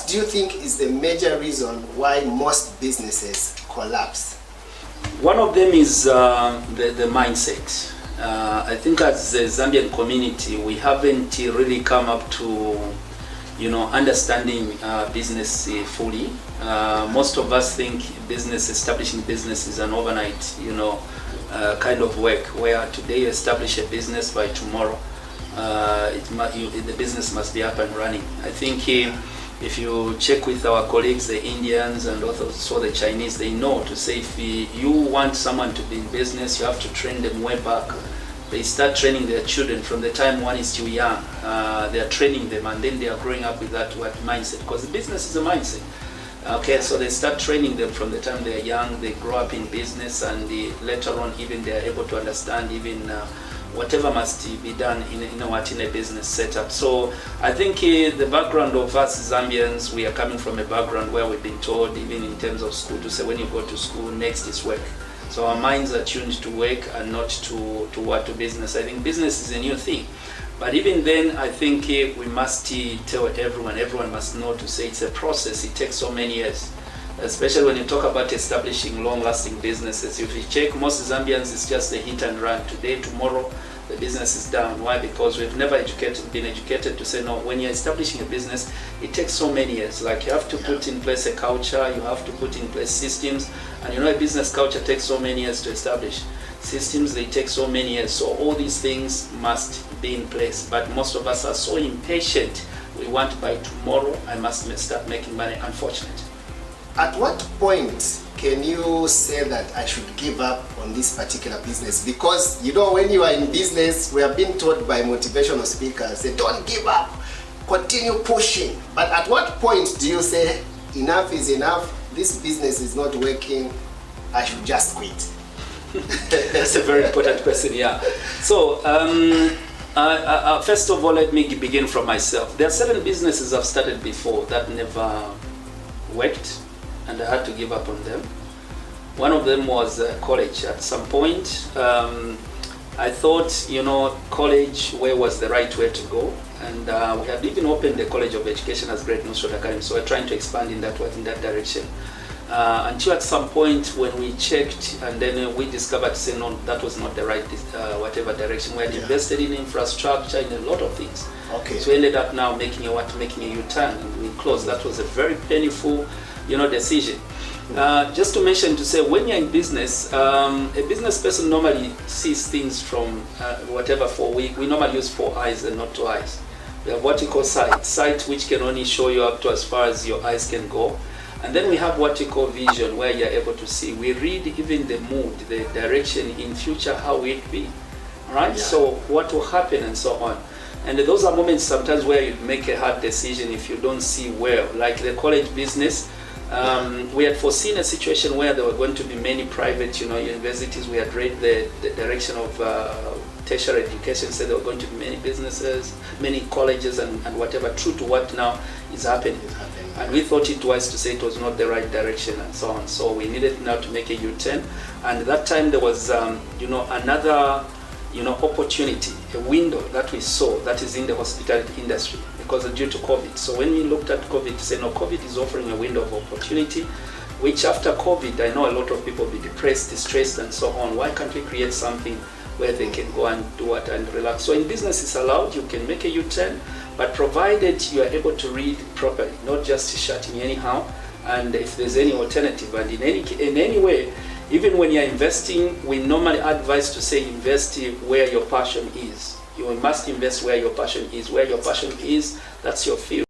What do you think is the major reason why most businesses collapse? One of them is the mindset. I think as the Zambian community, we haven't really come up to, understanding business fully. Most of us think establishing business is an overnight, kind of work, where today you establish a business, by tomorrow, the business must be up and running. I think if you check with our colleagues, the Indians and also the Chinese, they know to say if you want someone to be in business, you have to train them way back. They start training their children from the time one is still young. They are training them, and then they are growing up with that mindset, because the business is a mindset. Okay, so they start training them from the time they are young. They grow up in business, and later on even they are able to understand even whatever must be done in a business setup. So I think the background of us Zambians, we are coming from a background where we've been told, even in terms of school, to say when you go to school, next is work. So our minds are tuned to work and not to business. I think business is a new thing. But even then, I think we must tell everyone must know to say it's a process. It takes so many years. Especially when you talk about establishing long-lasting businesses. If you check, most Zambians, it's just a hit and run. Today, tomorrow, the business is down. Why? Because we've never been educated to say, no, when you're establishing a business, it takes so many years. Like, you have to put in place a culture, you have to put in place systems, and a business culture takes so many years to establish. Systems, they take so many years. So all these things must be in place. But most of us are so impatient. We want by tomorrow, I must start making money, unfortunately. At what point can you say that I should give up on this particular business? Because, when you are in business, we have been told by motivational speakers, they don't give up, continue pushing. But at what point do you say, enough is enough, this business is not working, I should just quit? That's a very important question, yeah. So, first of all, let me begin from myself. There are certain businesses I've started before that never worked, and I had to give up on them. One of them was college. At some point, I thought, college, where was the right way to go? And we had even opened the College of Education as Great North Road Academy, so we're trying to expand in that direction. Until at some point when we checked, and then we discovered, say, no, that was not the right whatever direction. We had invested in infrastructure, in a lot of things. Okay. So we ended up now making a U-turn, and we closed. That was a very painful, decision. Just to mention, to say, when you're in business, a business person normally sees things from we normally use 4 eyes and not 2 eyes. We have what you call sight, which can only show you up to as far as your eyes can go. And then we have what we call vision, where you're able to see. We read even the mood, the direction in future, how it will be. Right? Yeah. So what will happen and so on. And those are moments sometimes where you make a hard decision if you don't see well. Like the college business, we had foreseen a situation where there were going to be many private, universities. We had read the direction of tertiary education, said there were going to be many businesses, many colleges, and whatever. True to what now is happening. And we thought it wise to say it was not the right direction and so on. So we needed now to make a U-turn. And at that time there was, another, opportunity, a window that we saw that is in the hospitality industry because due to COVID. So when we looked at COVID, to say, no, COVID is offering a window of opportunity, which after COVID, I know a lot of people will be depressed, distressed, and so on. Why can't we create something where they can go and do it and relax? So in business, it's allowed. You can make a U-turn, but provided you are able to read properly, not just shutting anyhow. And if there's any alternative, and in any way, even when you're investing, we normally advise to say invest where your passion is. You must invest where your passion is. Where your passion is, that's your field.